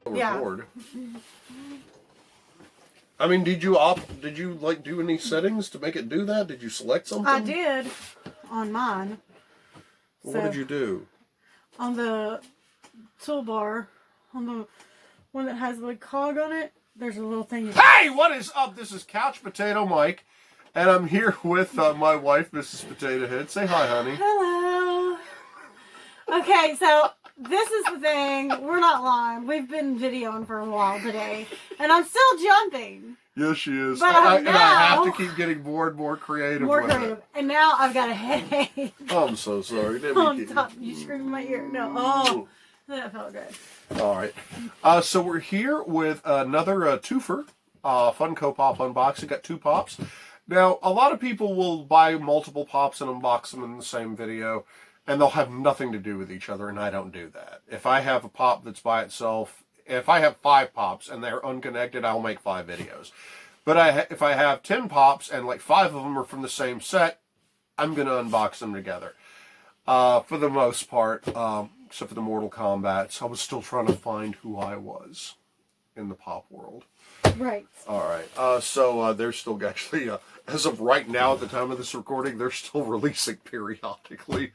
Record. I mean, did you like do any settings to make it do that? Did you select something? I did on mine. Well, what did you do? On the toolbar, on the one that has the cog on it, there's a little thing. Hey, what is up? This is Couch Potato Mike, and I'm here with my wife, Mrs. Potato Head. Say hi, honey. Hello. Okay, so this is the thing. We're not lying. We've been videoing for a while today, and I'm still jumping. Yes, she is. But and I have to keep getting more and more creative. More creative. And now I've got a headache. Oh, I'm so sorry. You screamed in my ear. No. Oh, that felt good. All right. So we're here with another twofer, Funko Pop unboxing. Got 2 pops. Now, a lot of people will buy multiple pops and unbox them in the same video, and they'll have nothing to do with each other, and I don't do that. If I have a pop that's by itself, if I have 5 pops and they're unconnected, I'll make 5 videos. But if I have 10 pops and like 5 of them are from the same set, I'm going to unbox them together. For the most part, except for the Mortal Kombats, I was still trying to find who I was in the pop world. Right. All right. So they're still actually, as of right now, at the time of this recording, they're still releasing periodically.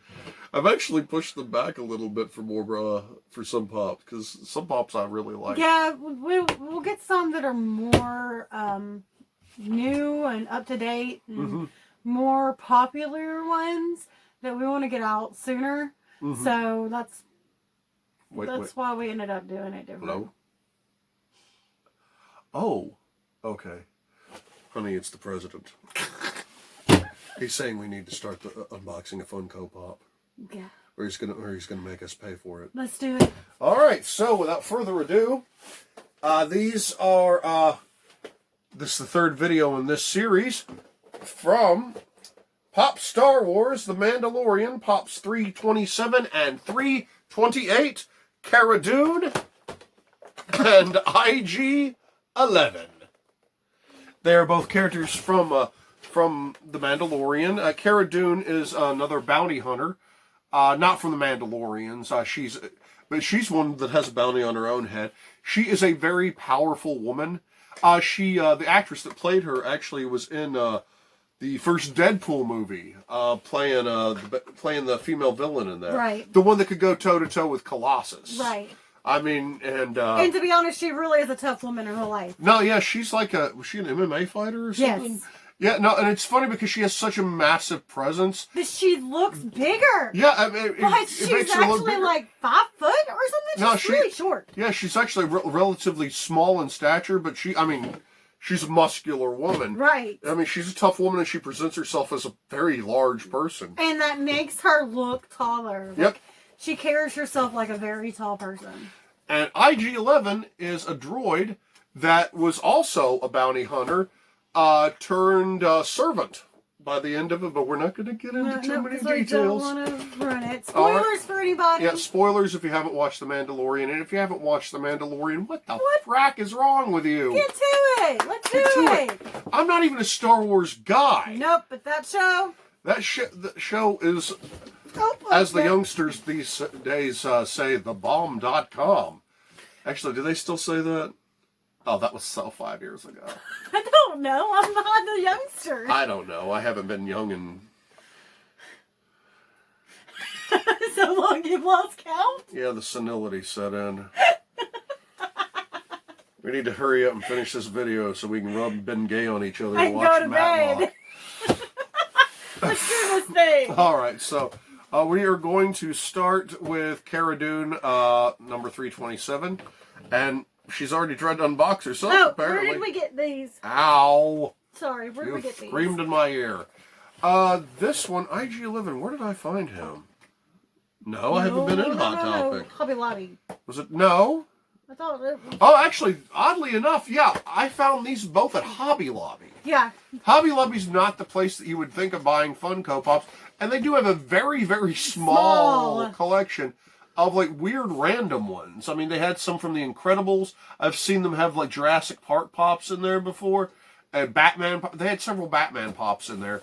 I've actually pushed them back a little bit for more for some pops, because some pops I really like. Yeah, we'll get some that are more new and up to date, and more popular ones that we want to get out sooner. So that's why we ended up doing it different. Hello? Oh, okay. Honey, it's the president. He's saying we need to start the unboxing of Funko Pop. Yeah. Or he's gonna make us pay for it. Let's do it. All right. So without further ado, these are this is the 3rd video in this series from Pop Star Wars, The Mandalorian, Pops 327 and 328, Cara Dune, and IG-11. They are both characters from The Mandalorian. Cara Dune is another bounty hunter, not from The Mandalorians. She's one that has a bounty on her own head. She is a very powerful woman. The actress that played her actually was in the first Deadpool movie, playing the female villain in that. Right. The one that could go toe to toe with Colossus. Right. I mean, and to be honest, she really is a tough woman in real life. No, yeah, she's like was she an MMA fighter or something? Yes. Yeah, no, and it's funny because she has such a massive presence. But she looks bigger. Yeah, I mean, she's actually like 5 foot or something. She's really short. Yeah, she's actually relatively small in stature, but she's a muscular woman. Right. I mean, she's a tough woman, and she presents herself as a very large person. And that makes her look taller. Yep. She carries herself like a very tall person. And IG-11 is a droid that was also a bounty hunter, turned servant by the end of it, but we're not going to get into too many details. I don't want to run it. Spoilers for anybody. Yeah, spoilers if you haven't watched The Mandalorian. And if you haven't watched The Mandalorian, what the frack is wrong with you? Get to it. Let's do it. I'm not even a Star Wars guy. Nope, but that show... The show is, as the youngsters these days say, thebomb.com. Actually, do they still say that? Oh, that was so 5 years ago. I don't know. I'm not a youngster. I don't know. I haven't been young in... So long you've lost count? Yeah, the senility set in. We need to hurry up and finish this video so we can rub Ben Gay on each other and watch go to Matlock. bed. Let's do this thing. All right, so we are going to start with Cara Dune, number 327, and she's already tried to unbox herself, apparently. Where did we get these? Ow! Sorry, where did we get these? Screamed in my ear. This one, IG-11, where did I find him? No, I haven't been in Hot Topic. Hobby Lobby. Was it? No? I thought it was... Oh, actually, oddly enough, yeah, I found these both at Hobby Lobby. Yeah. Hobby Lobby's not the place that you would think of buying Funko Pops, and they do have a very, very small collection of, like, weird random ones. I mean, they had some from The Incredibles. I've seen them have, like, Jurassic Park Pops in there before. And Batman, they had several Batman Pops in there.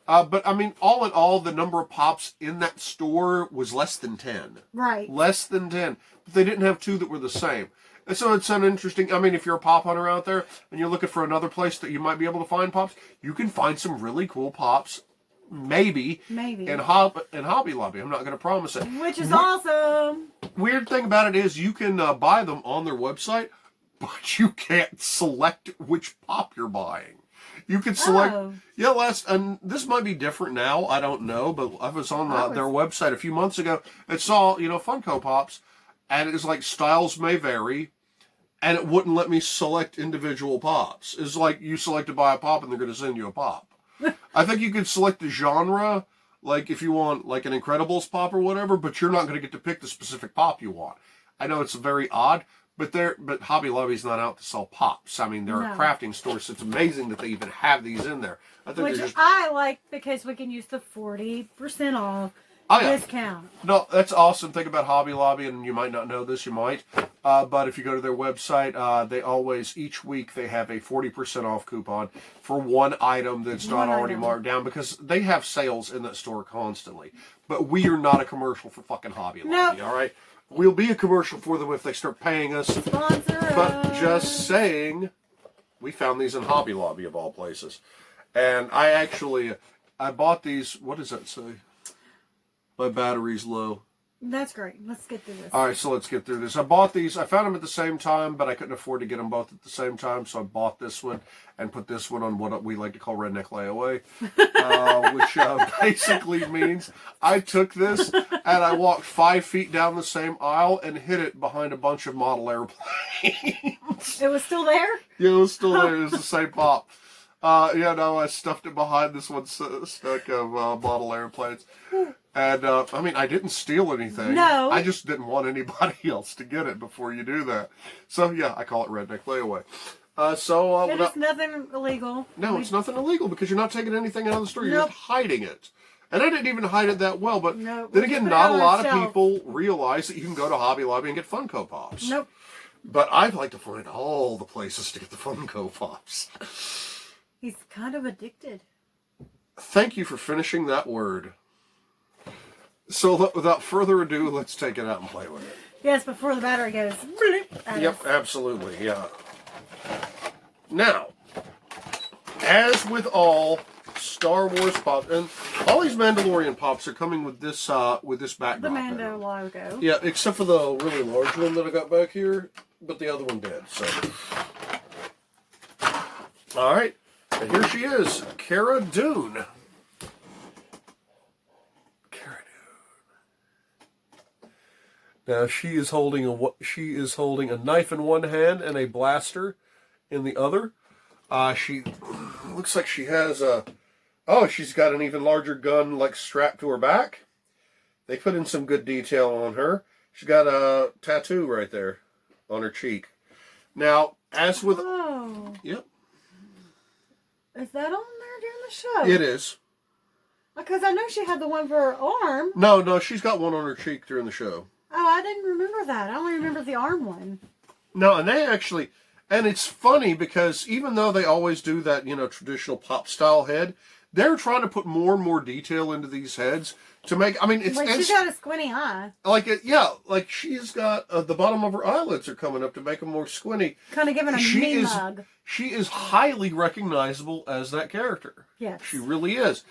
But I mean, all in all, the number of pops in that store was less than 10. Right. Less than 10. But they didn't have 2 that were the same. And so it's an interesting, I mean, if you're a pop hunter out there and you're looking for another place that you might be able to find pops, you can find some really cool pops, maybe. In Hobby Lobby. I'm not going to promise it. Which is awesome. Weird thing about it is you can buy them on their website, but you can't select which pop you're buying. You can select, and this might be different now, I don't know, but I was on their website a few months ago and saw, Funko Pops, and it was like styles may vary, and it wouldn't let me select individual pops. It's like you select to buy a pop and they're going to send you a pop. I think you could select the genre, like if you want like an Incredibles pop or whatever, but you're not going to get to pick the specific pop you want. I know it's very odd. But Hobby Lobby's not out to sell pops. I mean, they're a crafting store, so it's amazing that they even have these in there. I think I like because we can use the 40% off discount. No, that's awesome. Think about Hobby Lobby, and you might not know this, you might. But if you go to their website, they always, each week, they have a 40% off coupon for one item that's not already marked down, because they have sales in that store constantly. But we are not a commercial for fucking Hobby Lobby, all right? We'll be a commercial for them if they start paying us. Sponsor us. But just saying, we found these in Hobby Lobby of all places. And I bought these, what does that say? My battery's low. That's great. Let's get through this. All right, so let's get through this. I bought these. I found them at the same time, but I couldn't afford to get them both at the same time, so I bought this one and put this one on what we like to call redneck layaway, which basically means I took this and I walked 5 feet down the same aisle and hid it behind a bunch of model airplanes. It was still there? Yeah, it was still there. It was the same pop. I stuffed it behind this one stack of model airplanes. And, I mean, I didn't steal anything. No. I just didn't want anybody else to get it before you do that. So, yeah, I call it redneck layaway. It's nothing illegal. No, it's nothing illegal because you're not taking anything out of the store. You're just hiding it. And I didn't even hide it that well. But then again, not a lot of people realize that you can go to Hobby Lobby and get Funko Pops. Nope. But I'd like to find all the places to get the Funko Pops. He's kind of addicted. Thank you for finishing that word. So without further ado, let's take it out and play with it. Yes, before the battery goes. Yep, absolutely, yeah. Now, as with all Star Wars pops, and all these Mandalorian pops are coming with this backdrop. The Mando logo. Yeah, except for the really large one that I got back here, but the other one did. So, all right, and here she is, Cara Dune. Now she is holding a knife in one hand and a blaster in the other. She looks like she has she's got an even larger gun like strapped to her back. They put in some good detail on her. She's got a tattoo right there on her cheek. Now, as with yep. Is that on there during the show? It is. Because I know she had the one for her arm. No, she's got one on her cheek during the show. Oh, I didn't remember that. I only remember the arm one. No, and it's funny because even though they always do that, traditional pop style head, they're trying to put more and more detail into these heads to make. I mean, she's got a squinty eye. Like she's got the bottom of her eyelids are coming up to make them more squinty. Kind of giving a mean mug. She is highly recognizable as that character. Yes, she really is.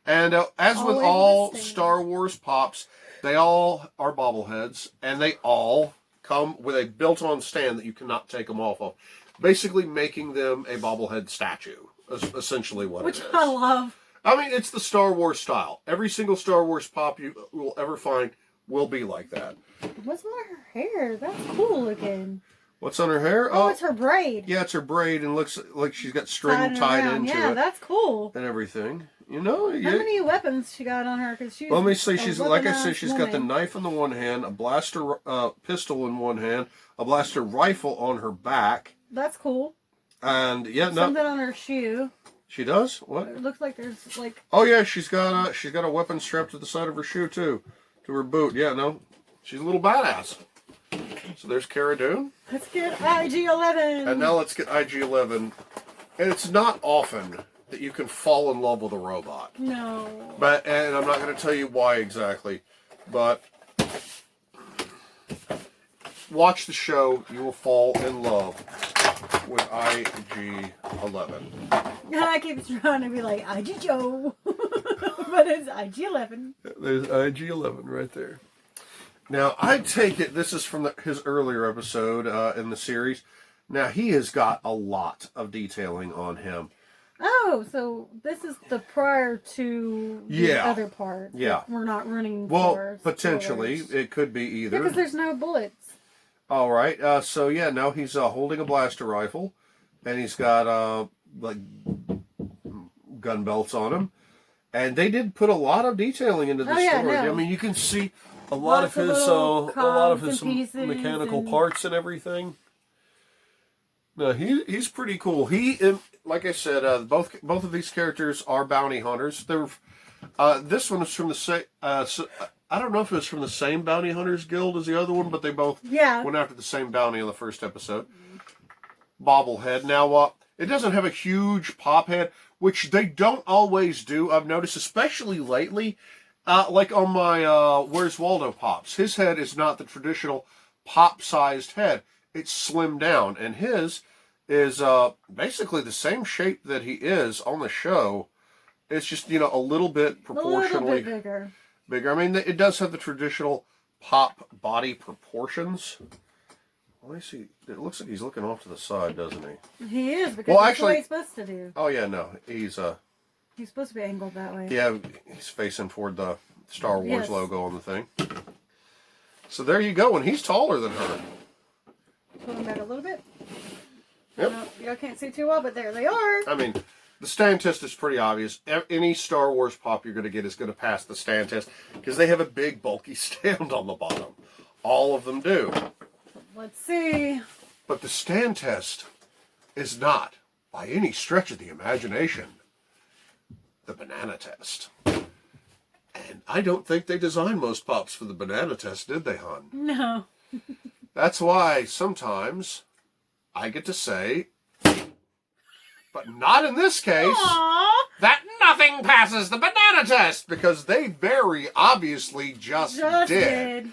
And as with all Star Wars pops, they all are bobbleheads, and they all come with a built-on stand that you cannot take them off of. Basically making them a bobblehead statue, is essentially what it is. Which I love. I mean, it's the Star Wars style. Every single Star Wars pop you will ever find will be like that. What's on her hair? That's cool looking. What's on her hair? Oh, it's her braid. Yeah, it's her braid, and looks like she's got string tied into it. Yeah, that's cool. And everything. How many weapons she got on her? Cause let me see. She's like I said. She's got the knife in the one hand, a blaster pistol in one hand, a blaster rifle on her back. That's cool. And something on her shoe. She does what? It looks like there's like. Oh yeah, she's got a weapon strapped to the side of her shoe too, to her boot. Yeah, no, she's a little badass. So there's Cara Dune. Let's get IG-11. And now let's get IG-11. And it's not often that you can fall in love with a robot. No. And I'm not going to tell you why exactly, but watch the show. You will fall in love with IG-11. I keep trying to be like IG Joe, but it's IG-11. There's IG-11 right there. Now, I take it this is from his earlier episode in the series. Now, he has got a lot of detailing on him. Oh, so this is the prior to the other part. Yeah. We're not running Well, potentially. spoilers. It could be either. Because there's no bullets. All right. So, yeah, now he's holding a blaster rifle. And he's got, like, gun belts on him. And they did put a lot of detailing into the story. No. I mean, you can see a lot of his mechanical parts and everything. No, he's pretty cool. Like I said, both of these characters are bounty hunters. This one is from the same. I don't know if it was from the same bounty hunters guild as the other one, but they both went after the same bounty in the first episode. Bobblehead. Now, it doesn't have a huge pop head, which they don't always do. I've noticed, especially lately. Like on my Where's Waldo pops, his head is not the traditional pop-sized head. It's slimmed down, and his is basically the same shape that he is on the show. It's just, a little bit proportionally bigger. I mean, it does have the traditional pop body proportions. Let me see. It looks like he's looking off to the side, doesn't he? He is, because that's what he's supposed to do. Oh, yeah, no. He's supposed to be angled that way. Yeah, he's facing toward the Star Wars logo on the thing. So there you go, and he's taller than her. Pull them back a little bit. Yep. Y'all can't see too well, but there they are. I mean, the stand test is pretty obvious. Any Star Wars pop you're going to get is going to pass the stand test because they have a big, bulky stand on the bottom. All of them do. Let's see. But the stand test is not, by any stretch of the imagination, the banana test. And I don't think they designed most pops for the banana test, did they, hon? No. That's why sometimes I get to say, but not in this case, that nothing passes the banana test, because they very obviously just did.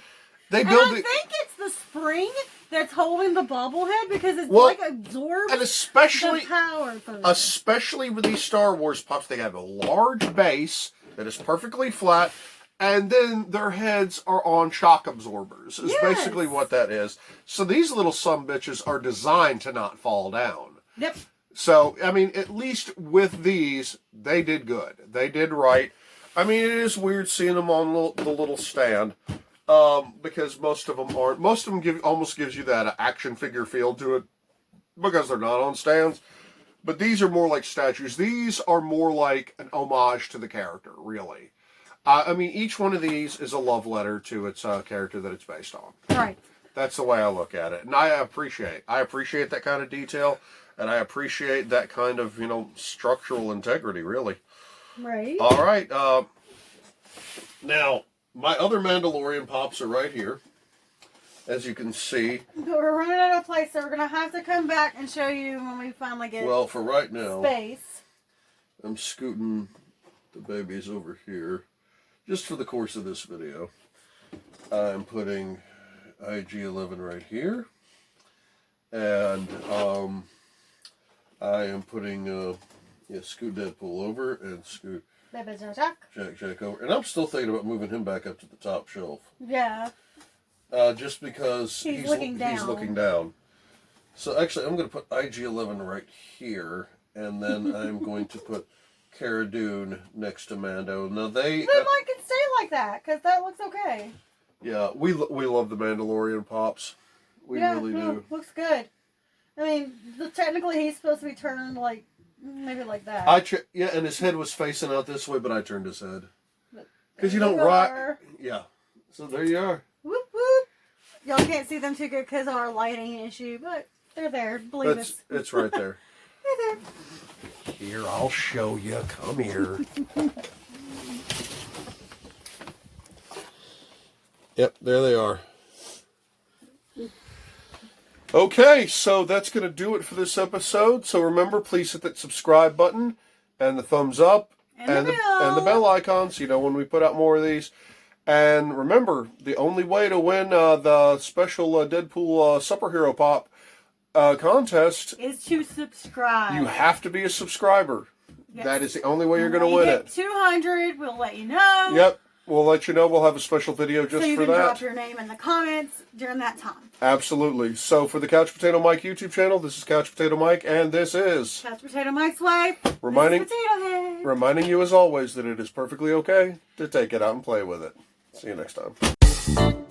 They built I think it's the spring that's holding the bobblehead, because it's like absorbed and especially the power from it. Especially with these Star Wars pops, they have a large base that is perfectly flat, and then their heads are on shock absorbers, is basically what that is. So these little sumbitches are designed to not fall down. Yep. So, I mean, at least with these, they did good. They did right. I mean, it is weird seeing them on the little stand, because most of them aren't. Most of them almost gives you that action figure feel to it, because they're not on stands. But these are more like statues. These are more like an homage to the character, really. I mean, each one of these is a love letter to its character that it's based on. Right. That's the way I look at it. And I appreciate that kind of detail. And I appreciate that kind of, structural integrity, really. Right. All right. Now, my other Mandalorian pops are right here, as you can see. But we're running out of place, so we're going to have to come back and show you when we finally get for right now, space. I'm scooting the babies over here. Just for the course of this video, I'm putting IG-11 right here. And I am putting, scoot Deadpool over and scoot Jack over. And I'm still thinking about moving him back up to the top shelf. Yeah. Just because he's looking down. So actually, I'm going to put IG-11 right here. And then I'm going to put Cara Dune next to Mando. Now they might can stay like that, because that looks okay. Yeah, we love the Mandalorian pops. We really do. Looks good. I mean, technically he's supposed to be turned maybe like that. And his head was facing out this way, but I turned his head. Because you don't rock. Yeah. So there you are. Whoop whoop. Y'all can't see them too good because of our lighting issue, but they're there. Believe us. It's right there. They're there. Here, I'll show you. Come here. Yep, there they are. Okay, so that's going to do it for this episode. So remember, please hit that subscribe button and the thumbs up, and the bell icon, so you know when we put out more of these. And remember, the only way to win the special Deadpool Superhero Pop contest is to subscribe. You have to be a subscriber. Yes. That is the only way you're going to win it. 200, we'll let you know. Yep. We'll let you know. We'll have a special video just for that. So you can drop your name in the comments during that time. Absolutely. So for the Couch Potato Mike YouTube channel, this is Couch Potato Mike, and this is Couch Potato Mike's wife. Reminding Potato Head. Reminding you as always that it is perfectly okay to take it out and play with it. See you next time.